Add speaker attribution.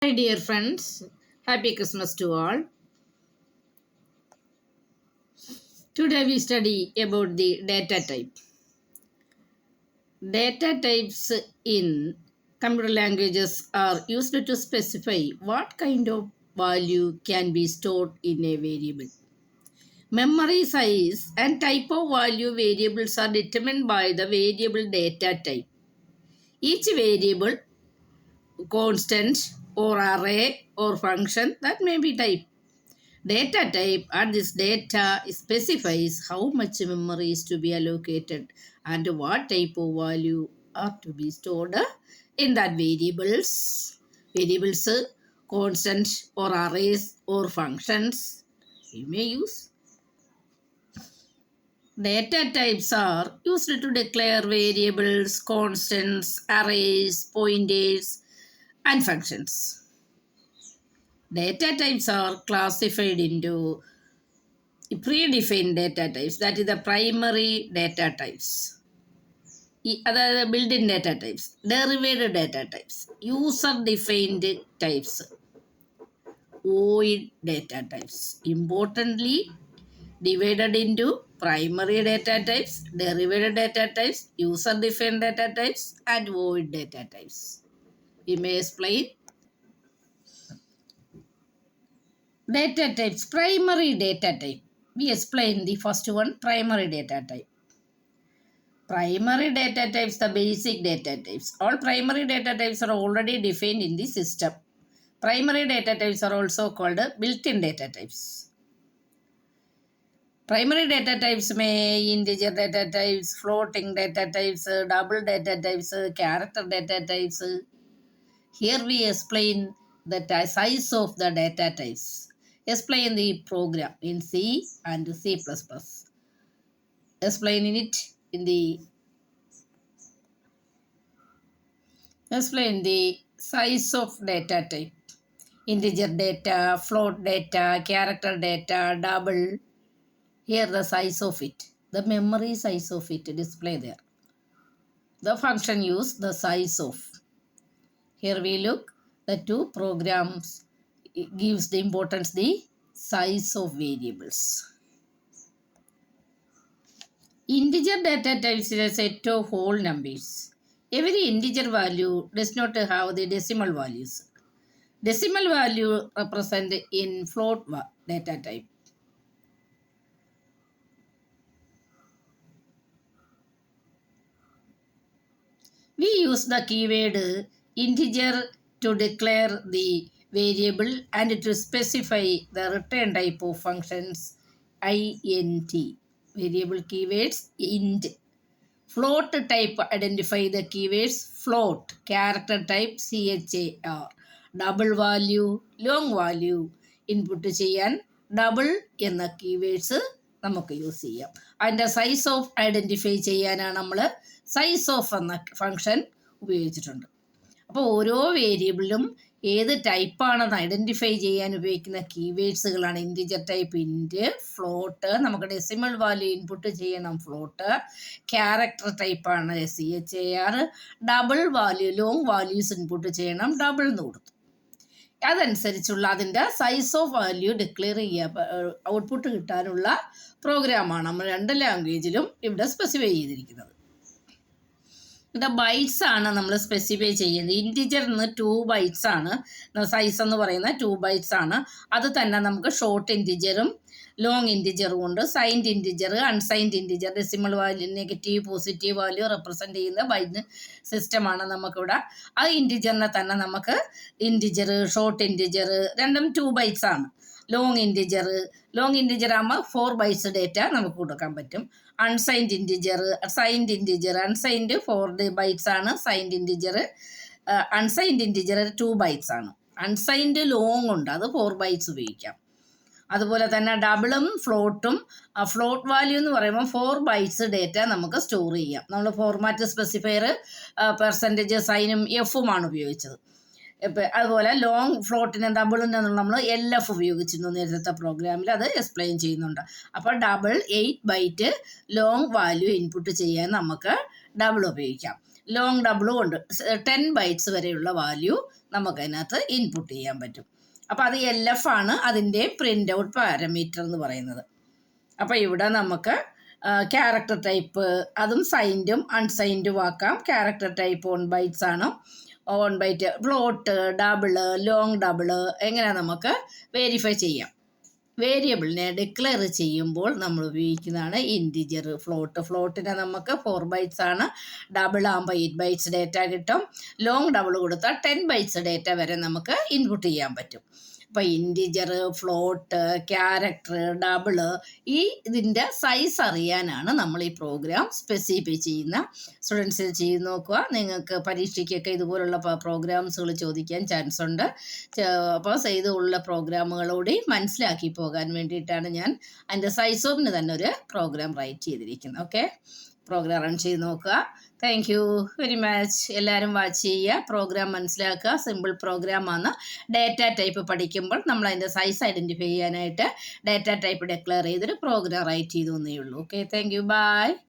Speaker 1: Hi dear friends, happy Christmas to all. Today we study about the data type. Data types in computer languages are used to specify what kind of value can be stored in a variable. Memory size and type of value variables are determined by the variable data type. Each variable, constant or array or function that may be typed. Data type and this data specifies how much memory is to be allocated and what type of value are to be stored in that variables. Variables, constant or arrays or functions you may use. Data types are used to declare variables, constants, arrays, pointers, and functions. Data types are classified into predefined data types, that is the primary data types, അതായത് built-in data types, derived data types, user defined types, void data types. Importantly, divided into primary data types, derived data types, user defined data types, and void data types. We may explain data types. Primary data type, we explain the first one, primary data type. Primary data types, the basic data types. All primary data types are already defined in the system. Primary data types are also called built-in data types. Primary data types may integer data types, floating data types, double data types, character data types. Here we explain the size of the data types. Explain the program in C and C++. Explaining it in the Explain the size of data type. Integer data, float data, character data, double. Here the size of it. The memory size of it display there. The function use the size of. Here we look the two programs. It gives the importance the size of variables. Integer data types is a set of whole numbers. Every integer value does not have the decimal values. Decimal value represent in float data type. We use the keyword integer to declare the variable and to specify the return type of functions int. Variable keywords int. Float type identify the keywords float. Character type char. Double value, long value input ചെയ്യാൻ double എന്ന keywords നമുക്ക് use ചെയ്യാം. അതിൻ്റെ size of identify ചെയ്യാനാണ് നമ്മൾ size of എന്ന function ഉപയോഗിച്ചിട്ടുണ്ട്. അപ്പോൾ ഓരോ വേരിയബിളിലും ഏത് ടൈപ്പാണെന്ന് ഐഡൻറ്റിഫൈ ചെയ്യാൻ ഉപയോഗിക്കുന്ന കീവേഡ്സുകളാണ് ഇൻറ്റിജർ ടൈപ്പ് ഇൻറ്റ്, ഫ്ലോട്ട്, നമുക്ക് ഡെസിമൽ വാല്യൂ ഇൻപുട്ട് ചെയ്യണം ഫ്ലോട്ട്, ക്യാരക്ടർ ടൈപ്പാണ് char, double value long values input ചെയ്യണം ഡബിൾ എന്ന് കൊടുത്തു. അതനുസരിച്ചുള്ള അതിൻ്റെ സൈസ് ഓഫ് വാല്യൂ ഡിക്ലെയർ ചെയ്യുക, ഔട്ട്പുട്ട് കിട്ടാനുള്ള പ്രോഗ്രാമാണ് നമ്മൾ രണ്ട് ലാംഗ്വേജിലും ഇവിടെ സ്പെസിഫൈ ചെയ്തിരിക്കുന്നത്. ഇത് ബൈറ്റ്സ് ആണ് നമ്മൾ സ്പെസിഫൈ ചെയ്യുന്നത്. ഇൻറ്റിജറിന് 2 ബൈറ്റ്സ് ആണ് സൈസ് എന്ന് പറയുന്നത്, 2 ബൈറ്റ്സ് ആണ്. അത് തന്നെ നമുക്ക് ഷോർട്ട് ഇൻറ്റിജറും ലോങ് ഇൻറ്റിജറും ഉണ്ട്. Signed integer, unsigned integer, decimal value, negative positive value represent ചെയ്യുന്ന ബൈറ്റ് സിസ്റ്റമാണ് നമുക്കിവിടെ. ആ ഇൻറ്റിജറിനെ തന്നെ നമുക്ക് ഇൻറ്റിജർ, ഷോർട്ട് ഇൻറ്റിജർ രണ്ടും 2 ബൈറ്റ്സ് ആണ്. ലോങ് ഇൻറ്റിജർ ആകുമ്പോൾ 4 ബൈറ്റ്സ് ഡേറ്റ നമുക്ക് കൊടുക്കാൻ പറ്റും. Unsigned integer, signed integer, unsigned 4 bytes ആണ്. Signed integer, unsigned integer 2 bytes ആണ്. അൺസൈൻഡ് ലോങ് ഉണ്ട്, അത് 4 ബൈറ്റ്സ് ഉപയോഗിക്കാം. അതുപോലെ തന്നെ ഡബിളും ഫ്ലോട്ടും, ഫ്ലോട്ട് വാല്യൂ എന്ന് പറയുമ്പോൾ 4 ബൈറ്റ്സ് ഡേറ്റ നമുക്ക് സ്റ്റോർ ചെയ്യാം. നമ്മൾ ഫോർമാറ്റ് സ്പെസിഫയർ പെർസെൻറ്റേജ് സൈനും എഫുമാണ് ഉപയോഗിച്ചത്. അതുപോലെ ലോങ് ഫ്ലോട്ടിന് ഡബിളിന് നമ്മൾ LF ഉപയോഗിച്ചിരുന്നു നേരത്തെ പ്രോഗ്രാമിൽ, അത് എക്സ്പ്ലെയിൻ ചെയ്യുന്നുണ്ട്. അപ്പോൾ double 8 byte long value input ചെയ്യാൻ നമുക്ക് ഡബിൾ ഉപയോഗിക്കാം. ലോങ് ഡബിളും ഉണ്ട്. 10 ബൈറ്റ്സ് വരെയുള്ള വാല്യൂ നമുക്കതിനകത്ത് ഇൻപുട്ട് ചെയ്യാൻ പറ്റും. അപ്പോൾ അത് LF ആണ് അതിൻ്റെ പ്രിൻ്റ് ഔട്ട് പാരാമീറ്റർ എന്ന് പറയുന്നത്. അപ്പോൾ ഇവിടെ നമുക്ക് ക്യാരക്ടർ ടൈപ്പ് അതും സൈൻഡും അൺസൈൻഡും ആക്കാം. ക്യാരക്ടർ ടൈപ്പ് 1 ബൈറ്റ്സ് ആണ്. 1 byte float, double, long double എങ്ങനെ നമുക്ക് വെരിഫൈ ചെയ്യാം. വേരിയബിളിനെ ഡിക്ലെയർ ചെയ്യുമ്പോൾ നമ്മൾ ഉപയോഗിക്കുന്നതാണ് ഇൻറ്റിജർ. ഫ്ലോട്ടിനെ നമുക്ക് 4 ബൈറ്റ്സ് ആണ്. ഡബിൾ ആകുമ്പോൾ 8 ബൈറ്റ്സ് ഡേറ്റ കിട്ടും. ലോങ് ഡബിൾ കൊടുത്താൽ 10 ബൈറ്റ്സ് ഡേറ്റ വരെ നമുക്ക് ഇൻപുട്ട് ചെയ്യാൻ പറ്റും. അപ്പോൾ ഇൻറ്റിജർ, ഫ്ലോട്ട്, ക്യാരക്ടർ, ഡബിള് ഇതിൻ്റെ സൈസ് അറിയാനാണ് നമ്മൾ ഈ പ്രോഗ്രാം സ്പെസിഫൈ ചെയ്യുന്ന. സ്റ്റുഡൻസ് ചെയ്ത് നോക്കുക. നിങ്ങൾക്ക് പരീക്ഷയ്ക്കൊക്കെ ഇതുപോലുള്ള പ്രോഗ്രാംസുകൾ ചോദിക്കാൻ ചാൻസ് ഉണ്ട്. അപ്പോൾ ഇതുള്ള പ്രോഗ്രാമുകളോട് മനസ്സിലാക്കി പോകാൻ വേണ്ടിയിട്ടാണ് ഞാൻ അതിൻ്റെ സൈസോമിന് തന്നെ ഒരു പ്രോഗ്രാം റൈറ്റ് ചെയ്തിരിക്കുന്നത്. ഓക്കെ, പ്രോഗ്രാം റൺ ചെയ്ത് നോക്കുക. Thank you very much. എല്ലാവരും വാച്ച് ചെയ്യുക, പ്രോഗ്രാം മനസ്സിലാക്കുക. സിമ്പിൾ പ്രോഗ്രാമാണ്. ഡേറ്റ ടൈപ്പ് പഠിക്കുമ്പോൾ നമ്മൾ അതിൻ്റെ സൈസ് ഐഡൻറ്റിഫൈ ചെയ്യാനായിട്ട് ഡേറ്റ ടൈപ്പ് ഡിക്ലെയർ ചെയ്തൊരു പ്രോഗ്രാം റൈറ്റ് ചെയ്തു എന്നേ ഉള്ളൂ. Okay, thank you, by.